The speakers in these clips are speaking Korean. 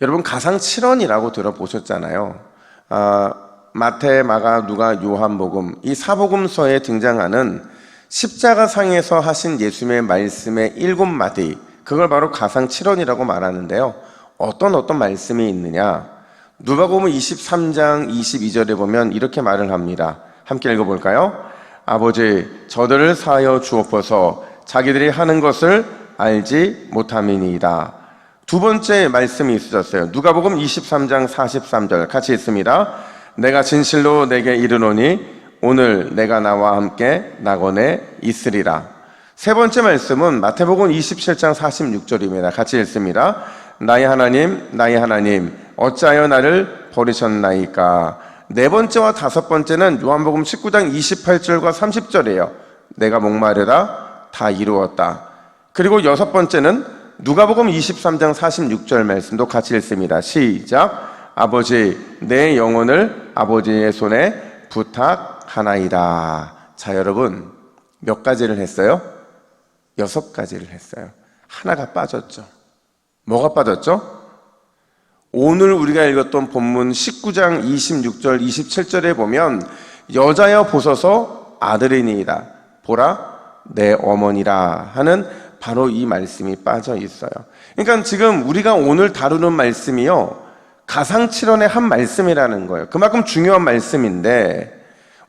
여러분 가상 7원이라고 들어보셨잖아요. 마태, 마가, 누가, 요한복음 이 사복음서에 등장하는 십자가상에서 하신 예수님의 말씀의 7마디, 그걸 바로 가상 7원이라고 말하는데요. 어떤 말씀이 있느냐? 누가복음 23장 22절에 보면 이렇게 말을 합니다. 함께 읽어볼까요? 아버지, 저들을 사하여 주옵소서. 자기들이 하는 것을 알지 못함이니이다. 두 번째 말씀이 있으셨어요. 누가복음 23장 43절 같이 읽습니다. 내가 진실로 내게 이르노니 오늘 내가 나와 함께 낙원에 있으리라. 세 번째 말씀은 마태복음 27장 46절입니다. 같이 읽습니다. 나의 하나님 어찌하여 나를 버리셨나이까. 네 번째와 다섯 번째는 요한복음 19장 28절과 30절이에요. 내가 목마르다 다 이루었다. 그리고 여섯 번째는 누가복음 23장 46절 말씀도 같이 읽습니다. 시작. 아버지, 내 영혼을 아버지의 손에 부탁하나이다. 자, 여러분 몇 가지를 했어요? 6가지를 했어요. 하나가 빠졌죠. 뭐가 빠졌죠? 오늘 우리가 읽었던 본문 19장 26절 27절에 보면 여자여 보소서 아들이니이다. 보라 내 어머니라 하는 바로 이 말씀이 빠져 있어요. 그러니까 지금 우리가 오늘 다루는 말씀이요, 가상칠언의 한 말씀이라는 거예요. 그만큼 중요한 말씀인데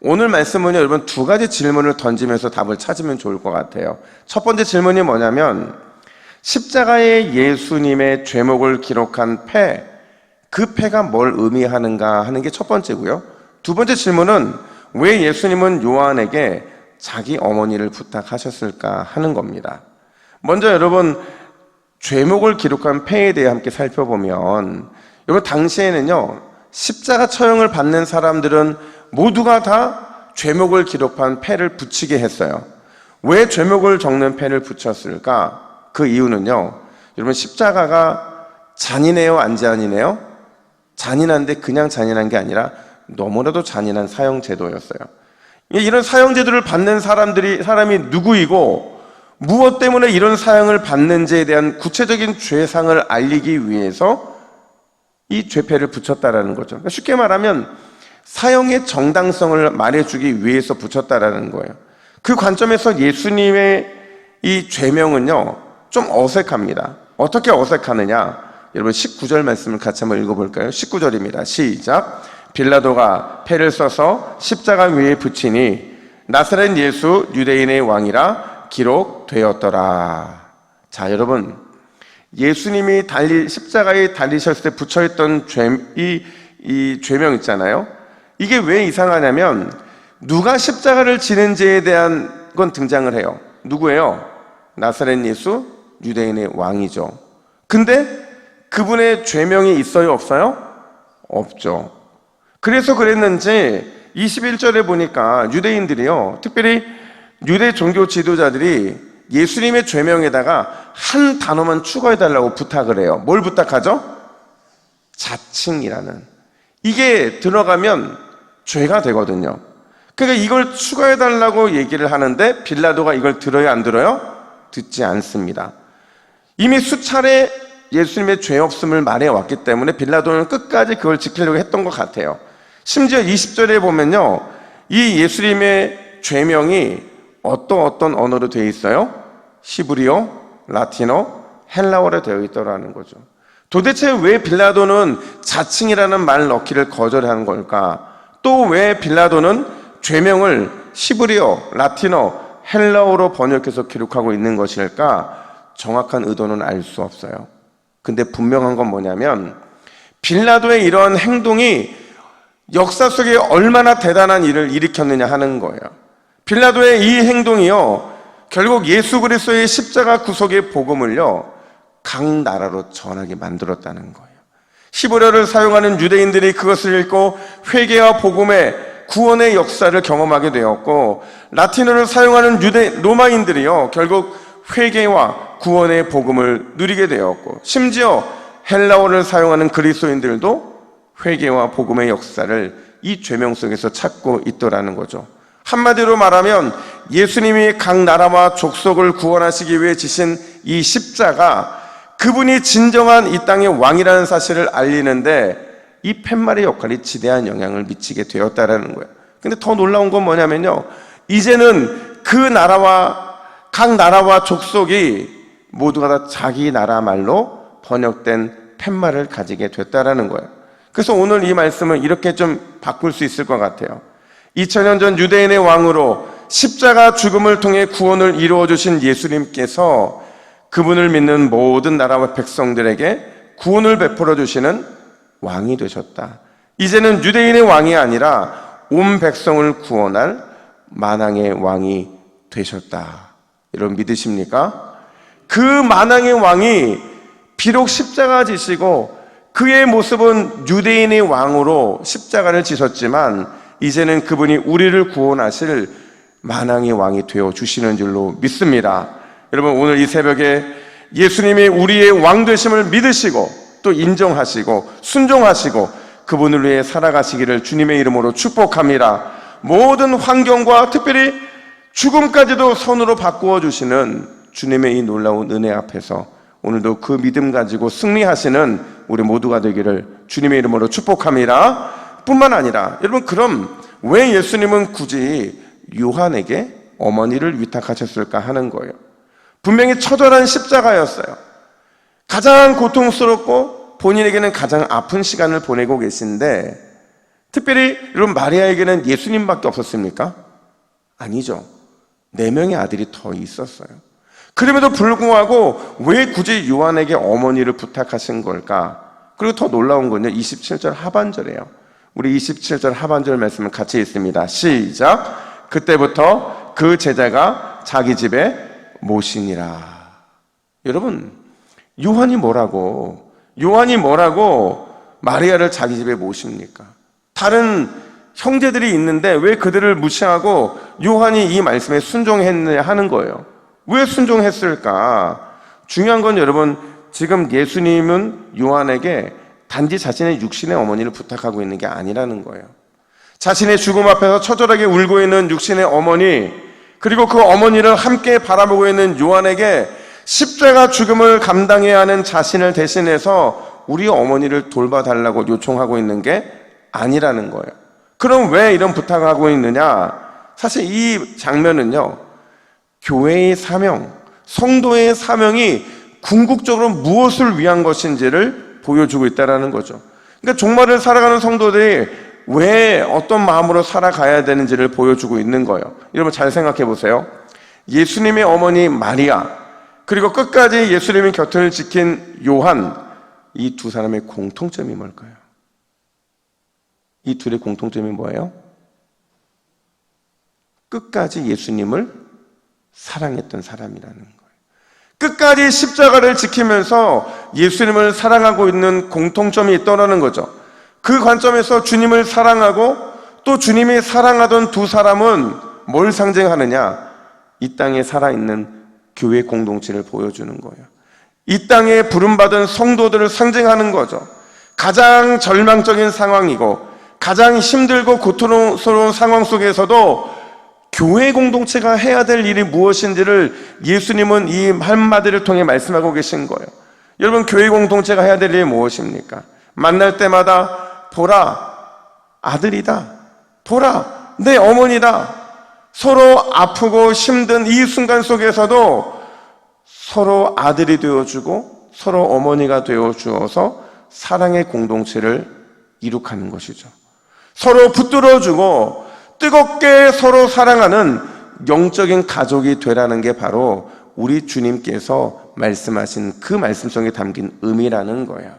오늘 말씀은요, 여러분 두 가지 질문을 던지면서 답을 찾으면 좋을 것 같아요. 첫 번째 질문이 뭐냐면 십자가의 예수님의 죄목을 기록한 패, 그 패가 뭘 의미하는가 하는 게 첫 번째고요. 두 번째 질문은 왜 예수님은 요한에게 자기 어머니를 부탁하셨을까 하는 겁니다. 먼저 여러분 죄목을 기록한 패에 대해 함께 살펴보면, 여러분 당시에는요 십자가 처형을 받는 사람들은 모두가 다 죄목을 기록한 패를 붙이게 했어요. 왜 죄목을 적는 패를 붙였을까? 그 이유는요, 여러분 십자가가 잔인해요, 안 잔인해요? 잔인한데 그냥 잔인한 게 아니라 너무나도 잔인한 사형제도였어요. 이런 사형제도를 받는 사람이 누구이고 무엇 때문에 이런 사형을 받는지에 대한 구체적인 죄상을 알리기 위해서 이 죄패를 붙였다라는 거죠. 그러니까 쉽게 말하면 사형의 정당성을 말해주기 위해서 붙였다라는 거예요. 그 관점에서 예수님의 이 죄명은요 좀 어색합니다. 어떻게 어색하느냐? 여러분 19절 말씀을 같이 한번 읽어볼까요? 19절입니다. 시작. 빌라도가 패를 써서 십자가 위에 붙이니 나사렛 예수 유대인의 왕이라 기록되었더라. 자, 여러분 예수님이 십자가에 달리셨을 때 붙여있던 이 죄명 있잖아요. 이게 왜 이상하냐면 누가 십자가를 지는지에 대한 건 등장을 해요. 누구예요? 나사렛 예수 유대인의 왕이죠. 근데 그분의 죄명이 있어요, 없어요? 없죠. 그래서 그랬는지 21절에 보니까 유대인들이요, 특별히 유대 종교 지도자들이 예수님의 죄명에다가 한 단어만 추가해달라고 부탁을 해요. 뭘 부탁하죠? 자칭이라는. 이게 들어가면 죄가 되거든요. 그러니까 이걸 추가해달라고 얘기를 하는데 빌라도가 이걸 들어요, 안 들어요? 듣지 않습니다. 이미 수차례 예수님의 죄 없음을 말해왔기 때문에 빌라도는 끝까지 그걸 지키려고 했던 것 같아요. 심지어 20절에 보면요, 이 예수님의 죄명이 어떤 언어로 되어 있어요? 히브리어, 라틴어, 헬라어로 되어 있더라는 거죠. 도대체 왜 빌라도는 자칭이라는 말 넣기를 거절하는 걸까? 또 왜 빌라도는 죄명을 히브리어, 라틴어, 헬라어로 번역해서 기록하고 있는 것일까? 정확한 의도는 알 수 없어요. 근데 분명한 건 뭐냐면 빌라도의 이런 행동이 역사 속에 얼마나 대단한 일을 일으켰느냐 하는 거예요. 빌라도의 이 행동이요, 결국 예수 그리스도의 십자가 구속의 복음을요 각 나라로 전하게 만들었다는 거예요. 히브리어를 사용하는 유대인들이 그것을 읽고 회개와 복음의 구원의 역사를 경험하게 되었고, 라틴어를 사용하는 로마인들이요 결국 회개와 구원의 복음을 누리게 되었고, 심지어 헬라어를 사용하는 그리스도인들도 회개와 복음의 역사를 이 죄명 속에서 찾고 있더라는 거죠. 한마디로 말하면 예수님이 각 나라와 족속을 구원하시기 위해 지신 이 십자가, 그분이 진정한 이 땅의 왕이라는 사실을 알리는데 이 팻말의 역할이 지대한 영향을 미치게 되었다라는 거예요. 근데 더 놀라운 건 뭐냐면요, 이제는 그 나라와 각 나라와 족속이 모두가 다 자기 나라 말로 번역된 팻말을 가지게 됐다라는 거예요. 그래서 오늘 이 말씀을 이렇게 좀 바꿀 수 있을 것 같아요. 2000년 전 유대인의 왕으로 십자가 죽음을 통해 구원을 이루어 주신 예수님께서 그분을 믿는 모든 나라와 백성들에게 구원을 베풀어 주시는 왕이 되셨다. 이제는 유대인의 왕이 아니라 온 백성을 구원할 만왕의 왕이 되셨다. 여러분 믿으십니까? 그 만왕의 왕이 비록 십자가 지시고 그의 모습은 유대인의 왕으로 십자가를 지셨지만 이제는 그분이 우리를 구원하실 만왕의 왕이 되어 주시는 줄로 믿습니다. 여러분 오늘 이 새벽에 예수님이 우리의 왕 되심을 믿으시고 또 인정하시고 순종하시고 그분을 위해 살아가시기를 주님의 이름으로 축복합니다. 모든 환경과 특별히 죽음까지도 선으로 바꾸어 주시는 주님의 이 놀라운 은혜 앞에서 오늘도 그 믿음 가지고 승리하시는 우리 모두가 되기를 주님의 이름으로 축복합니다. 뿐만 아니라 여러분, 그럼 왜 예수님은 굳이 요한에게 어머니를 위탁하셨을까 하는 거예요. 분명히 처절한 십자가였어요. 가장 고통스럽고 본인에게는 가장 아픈 시간을 보내고 계신데, 특별히 여러분 마리아에게는 예수님밖에 없었습니까? 아니죠. 4명의 아들이 더 있었어요. 그럼에도 불구하고 왜 굳이 요한에게 어머니를 부탁하신 걸까? 그리고 더 놀라운 건요, 27절 하반절이에요. 우리 27절 하반절 말씀을 같이 읽습니다. 시작. 그때부터 그 제자가 자기 집에 모시니라. 여러분, 요한이 뭐라고 마리아를 자기 집에 모십니까? 다른 형제들이 있는데 왜 그들을 무시하고 요한이 이 말씀에 순종했느냐 하는 거예요. 왜 순종했을까? 중요한 건 여러분, 지금 예수님은 요한에게 단지 자신의 육신의 어머니를 부탁하고 있는 게 아니라는 거예요. 자신의 죽음 앞에서 처절하게 울고 있는 육신의 어머니, 그리고 그 어머니를 함께 바라보고 있는 요한에게 십자가 죽음을 감당해야 하는 자신을 대신해서 우리 어머니를 돌봐달라고 요청하고 있는 게 아니라는 거예요. 그럼 왜 이런 부탁을 하고 있느냐? 사실 이 장면은요, 교회의 사명, 성도의 사명이 궁극적으로 무엇을 위한 것인지를 보여주고 있다는 거죠. 그러니까 종말을 살아가는 성도들이 왜 어떤 마음으로 살아가야 되는지를 보여주고 있는 거예요. 여러분 잘 생각해 보세요. 예수님의 어머니 마리아, 그리고 끝까지 예수님의 곁을 지킨 요한, 이 두 사람의 공통점이 뭘까요? 이 둘의 공통점이 뭐예요? 끝까지 예수님을 사랑했던 사람이라는 거예요. 끝까지 십자가를 지키면서 예수님을 사랑하고 있는 공통점이 있다는 거죠. 그 관점에서 주님을 사랑하고 또 주님이 사랑하던 두 사람은 뭘 상징하느냐? 이 땅에 살아있는 교회 공동체를 보여주는 거예요. 이 땅에 부름받은 성도들을 상징하는 거죠. 가장 절망적인 상황이고 가장 힘들고 고통스러운 상황 속에서도 교회 공동체가 해야 될 일이 무엇인지를 예수님은 이 한마디를 통해 말씀하고 계신 거예요. 여러분, 교회 공동체가 해야 될 일이 무엇입니까? 만날 때마다 보라, 아들이다. 보라, 내 어머니다. 서로 아프고 힘든 이 순간 속에서도 서로 아들이 되어주고 서로 어머니가 되어주어서 사랑의 공동체를 이룩하는 것이죠. 서로 붙들어주고 뜨겁게 서로 사랑하는 영적인 가족이 되라는 게 바로 우리 주님께서 말씀하신 그 말씀 속에 담긴 의미라는 거예요.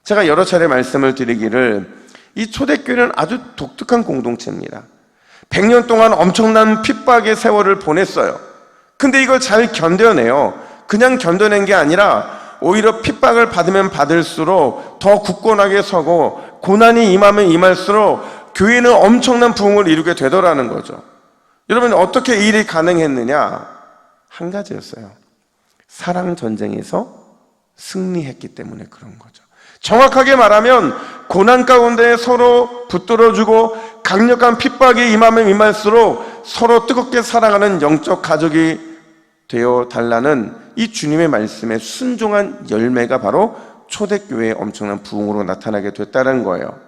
제가 여러 차례 말씀을 드리기를, 이 초대교회는 아주 독특한 공동체입니다. 100년 동안 엄청난 핍박의 세월을 보냈어요. 근데 이걸 잘 견뎌내요. 그냥 견뎌낸 게 아니라 오히려 핍박을 받으면 받을수록 더 굳건하게 서고 고난이 임하면 임할수록 교회는 엄청난 부흥을 이루게 되더라는 거죠. 여러분, 어떻게 이 일이 가능했느냐? 한 가지였어요. 사랑 전쟁에서 승리했기 때문에 그런 거죠. 정확하게 말하면 고난 가운데 서로 붙들어주고 강력한 핍박이 임하면 임할수록 서로 뜨겁게 사랑하는 영적 가족이 되어 달라는 이 주님의 말씀에 순종한 열매가 바로 초대교회의 엄청난 부흥으로 나타나게 됐다는 거예요.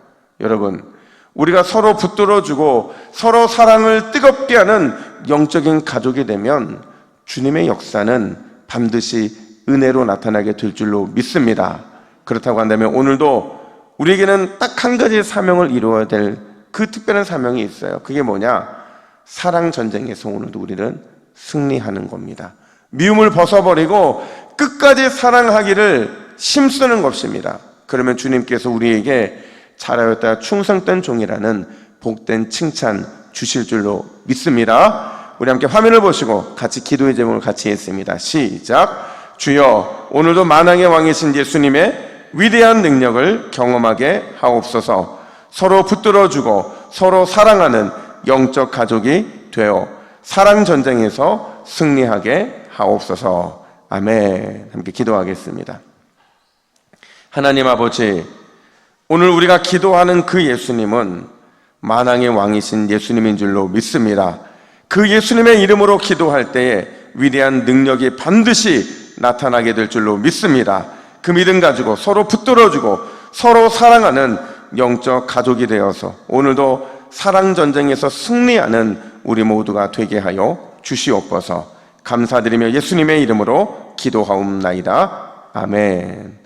여러분, 우리가 서로 붙들어주고 서로 사랑을 뜨겁게 하는 영적인 가족이 되면 주님의 역사는 반드시 은혜로 나타나게 될 줄로 믿습니다. 그렇다고 한다면 오늘도 우리에게는 딱 한 가지 사명을 이루어야 될 그 특별한 사명이 있어요. 그게 뭐냐? 사랑 전쟁에서 오늘도 우리는 승리하는 겁니다. 미움을 벗어버리고 끝까지 사랑하기를 힘쓰는 것입니다. 그러면 주님께서 우리에게 잘하였다 충성된 종이라는 복된 칭찬 주실 줄로 믿습니다. 우리 함께 화면을 보시고 같이 기도의 제목을 같이 했습니다. 시작. 주여, 오늘도 만왕의 왕이신 예수님의 위대한 능력을 경험하게 하옵소서. 서로 붙들어주고 서로 사랑하는 영적 가족이 되어 사랑 전쟁에서 승리하게 하옵소서. 아멘. 함께 기도하겠습니다. 하나님 아버지, 오늘 우리가 기도하는 그 예수님은 만왕의 왕이신 예수님인 줄로 믿습니다. 그 예수님의 이름으로 기도할 때에 위대한 능력이 반드시 나타나게 될 줄로 믿습니다. 그 믿음 가지고 서로 붙들어주고 서로 사랑하는 영적 가족이 되어서 오늘도 사랑 전쟁에서 승리하는 우리 모두가 되게 하여 주시옵소서. 감사드리며 예수님의 이름으로 기도하옵나이다. 아멘.